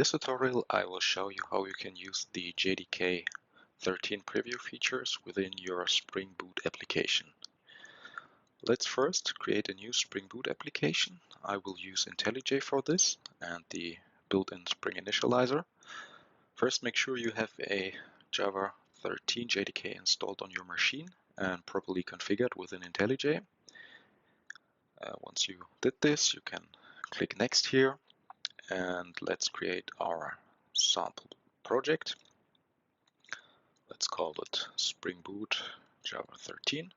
this tutorial, I will show you how you can use the JDK 13 preview features within your Spring Boot application. Let's first create a new Spring Boot application. I will use IntelliJ for this and the built-in Spring Initializer. First, make sure you have a Java 13 JDK installed on your machine and properly configured within IntelliJ. Once you did this, you can click Next here. And let's create our sample project. Let's call it Spring Boot Java 13.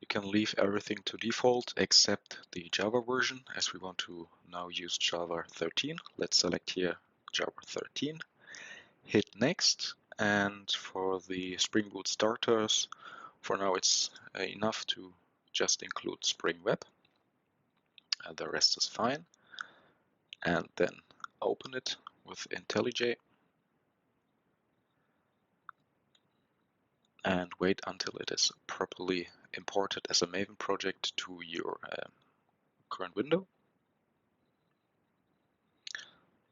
You can leave everything to default except the Java version, as we want to now use Java 13. Let's select here Java 13, hit Next, and for the Spring Boot starters, for now it's enough to just include Spring Web. The rest is fine. And then open it with IntelliJ and wait until it is properly imported as a Maven project to your current window.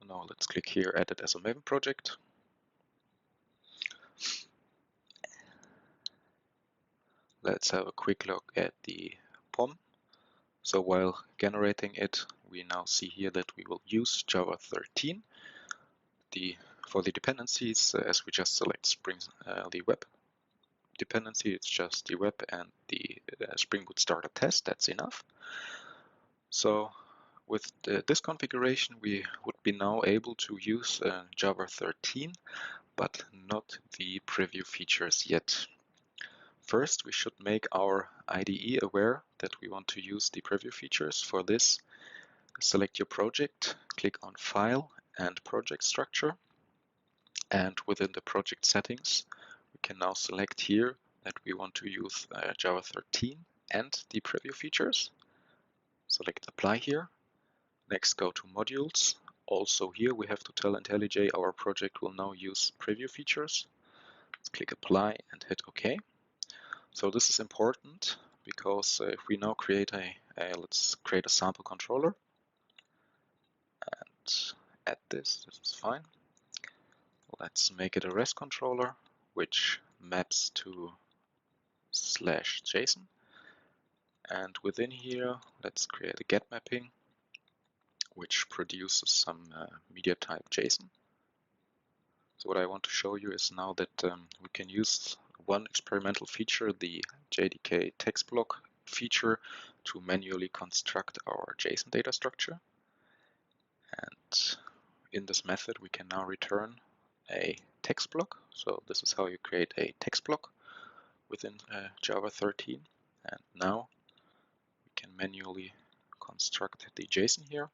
Now let's click here, Edit as a Maven project. Let's have a quick look at the POM. So while generating it, we now see here that we will use Java 13. For the dependencies, as we just select the web dependency, it's just the web and the Spring Boot starter test, that's enough. So with this configuration, we would be now able to use Java 13, but not the preview features yet. First, we should make our IDE aware that we want to use the preview features. For this, select your project, click on File and Project Structure. And within the project settings, we can now select here that we want to use Java 13 and the preview features. Select Apply here. Next, go to Modules. Also here, we have to tell IntelliJ our project will now use preview features. Let's click Apply and hit OK. So this is important because if we now create let's create a sample controller and add this is fine. Let's make it a REST controller, which maps to /JSON. And within here, let's create a get mapping, which produces some media type JSON. So what I want to show you is now that we can use one experimental feature, the JDK text block feature, to manually construct our JSON data structure. And in this method, we can now return a text block. So this is how you create a text block within Java 13. And now we can manually construct the JSON here.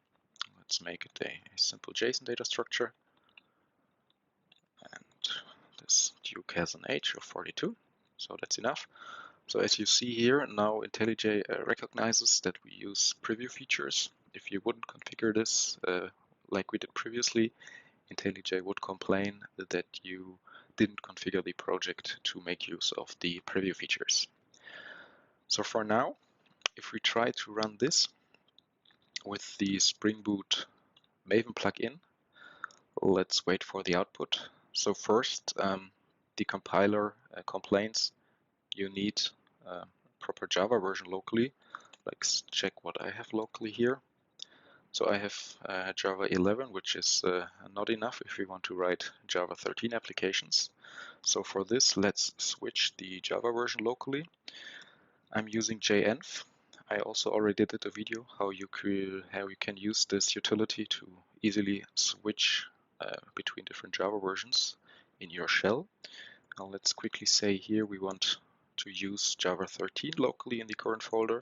Let's make it a simple JSON data structure. And this Duke has an age of 42, so that's enough. So as you see here, now IntelliJ recognizes that we use preview features. If you wouldn't configure this like we did previously, IntelliJ would complain that you didn't configure the project to make use of the preview features. So for now, if we try to run this with the Spring Boot Maven plugin, let's wait for the output. So first, the compiler complains you need a proper Java version locally. Let's check what I have locally here. So I have Java 11, which is not enough if we want to write Java 13 applications. So for this, let's switch the Java version locally. I'm using jenv. I also already did a video how you can use this utility to easily switch between different Java versions in your shell. Now let's quickly say here we want to use Java 13 locally in the current folder,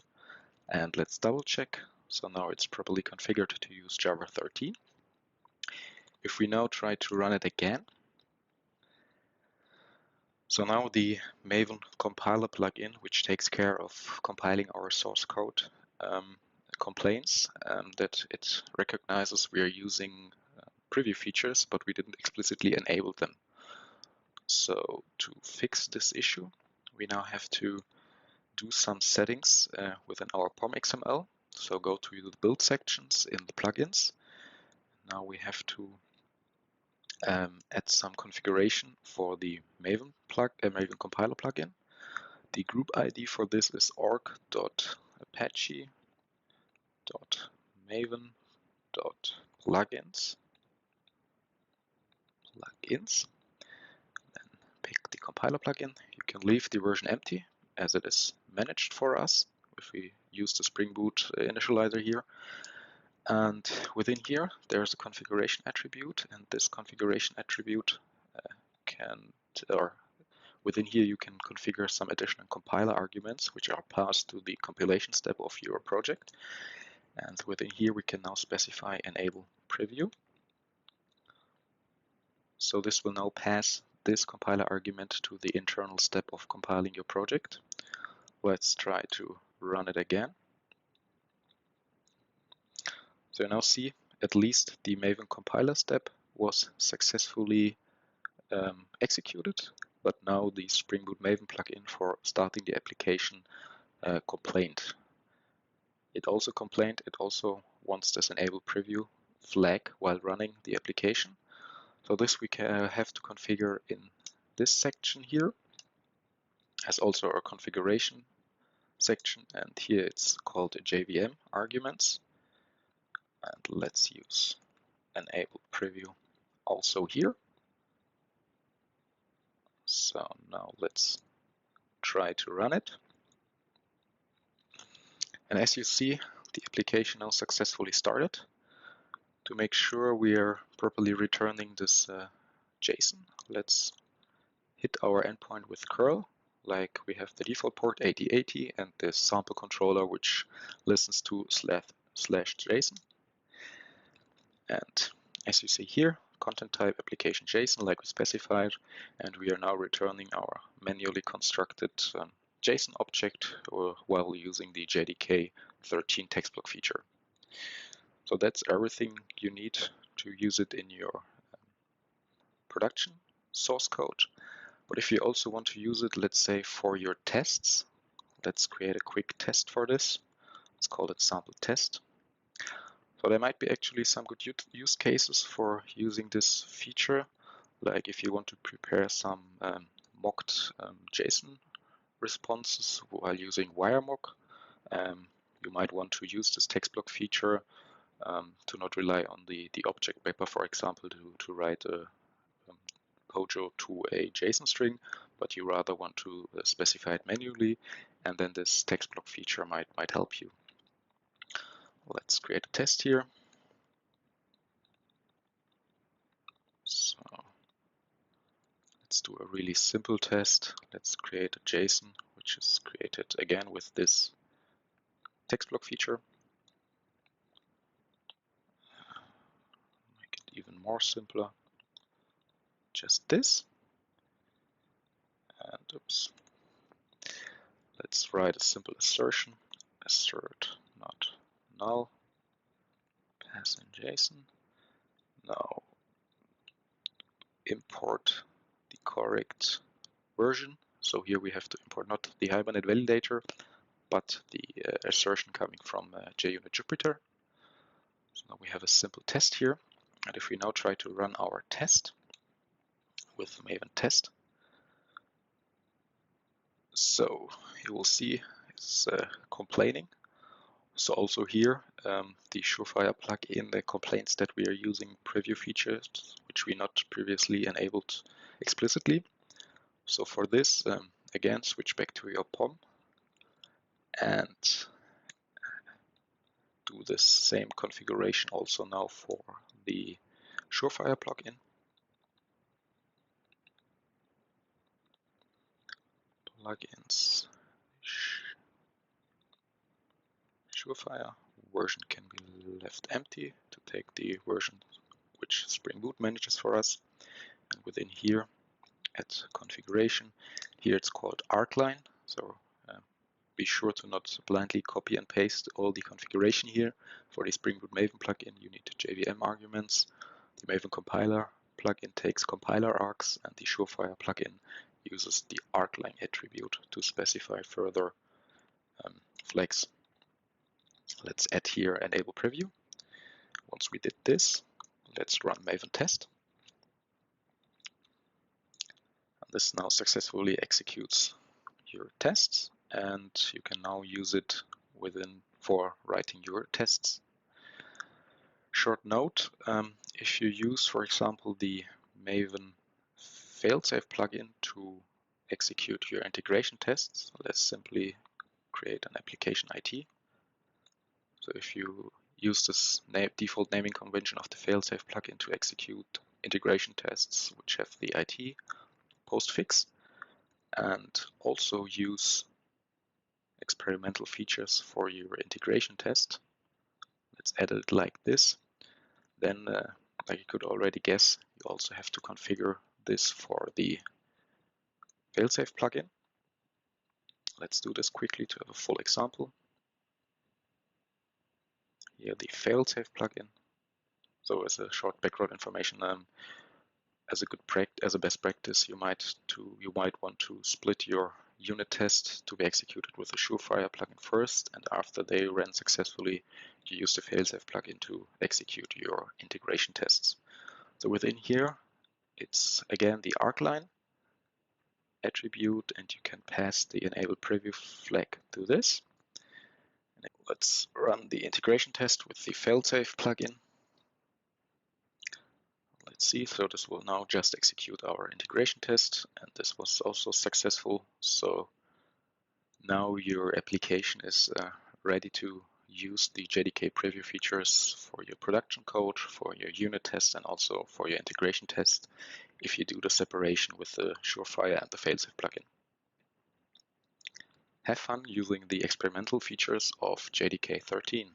and let's double check. So now it's properly configured to use Java 13. If we now try to run it again, so now the Maven compiler plugin, which takes care of compiling our source code, complains that it recognizes we are using preview features, but we didn't explicitly enable them. So to fix this issue, we now have to do some settings within our POM XML. So go to the build sections in the plugins. Now we have to add some configuration for the Maven compiler plugin. The group ID for this is org.apache.maven.plugins. Then pick the compiler plugin. You can leave the version empty as it is managed for us if we use the Spring Boot initializer here. And within here, there's a configuration attribute, and this configuration attribute within here you can configure some additional compiler arguments which are passed to the compilation step of your project. And within here we can now specify enable preview. So this will now pass this compiler argument to the internal step of compiling your project. Let's try to run it again. So you now see at least the Maven compiler step was successfully executed, but now the Spring Boot Maven plugin for starting the application complained. It also complained it also wants this enable preview flag while running the application. So this we have to configure in this section here, as also a configuration section, and here it's called JVM arguments. And let's use enable preview also here. So now let's try to run it. And as you see, the application now successfully started. To make sure we are properly returning this JSON, let's hit our endpoint with curl, like we have the default port 8080 and the sample controller which listens to /JSON. And as you see here, content type application JSON like we specified, and we are now returning our manually constructed JSON object while using the JDK 13 text block feature. So that's everything you need to use it in your production source code. But if you also want to use it, let's say for your tests, let's create a quick test for this. Let's call it sample test. So there might be actually some good use cases for using this feature, like if you want to prepare some mocked JSON responses while using WireMock. You might want to use this text block feature to not rely on the object wrapper, for example, to write a POJO to a JSON string, but you rather want to specify it manually, and then this text block feature might help you. Let's create a test here. So let's do a really simple test. Let's create a JSON, which is created again with this text block feature. Make it even more simpler. Just this. And oops. Let's write a simple assertion. Assert not null. Pass in JSON. Now import the correct version. So here we have to import not the Hibernate validator, but the assertion coming from JUnit Jupyter. So now we have a simple test here. And if we now try to run our test with Maven test, so you will see it's complaining. So also here, the Surefire plugin complains that we are using preview features which we not previously enabled explicitly. So for this, again, switch back to your POM and do the same configuration also now for the Surefire plugin. Plugins, Surefire, version can be left empty to take the version which Spring Boot manages for us. And within here, at configuration, here it's called artline. So be sure to not blindly copy and paste all the configuration here. For the Spring Boot Maven plugin, you need JVM arguments. The Maven compiler plugin takes compiler args, and the Surefire plugin uses the artline attribute to specify further flags. Let's add here enable preview. Once we did this, let's run Maven test. This now successfully executes your tests, and you can now use it for writing your tests. Short note, if you use, for example, the Maven Failsafe plugin to execute your integration tests, let's simply create an application IT. So if you use this default naming convention of the Failsafe plugin to execute integration tests which have the IT postfix, and also use experimental features for your integration test, let's edit it like this, then like you could already guess, you also have to configure this for the Failsafe plugin. Let's do this quickly to have a full example. Here the Failsafe plugin. So as a short background information, as a best practice, you might want to split your unit test to be executed with the Surefire plugin first, and after they ran successfully, you use the Failsafe plugin to execute your integration tests. So within here, it's again the arc line attribute, and you can pass the enable preview flag to this. And let's run the integration test with the Failsafe plugin. Let's see, so this will now just execute our integration test, and this was also successful. So now your application is ready to use the JDK preview features for your production code, for your unit test, and also for your integration test if you do the separation with the Surefire and the Failsafe plugin. Have fun using the experimental features of JDK 13.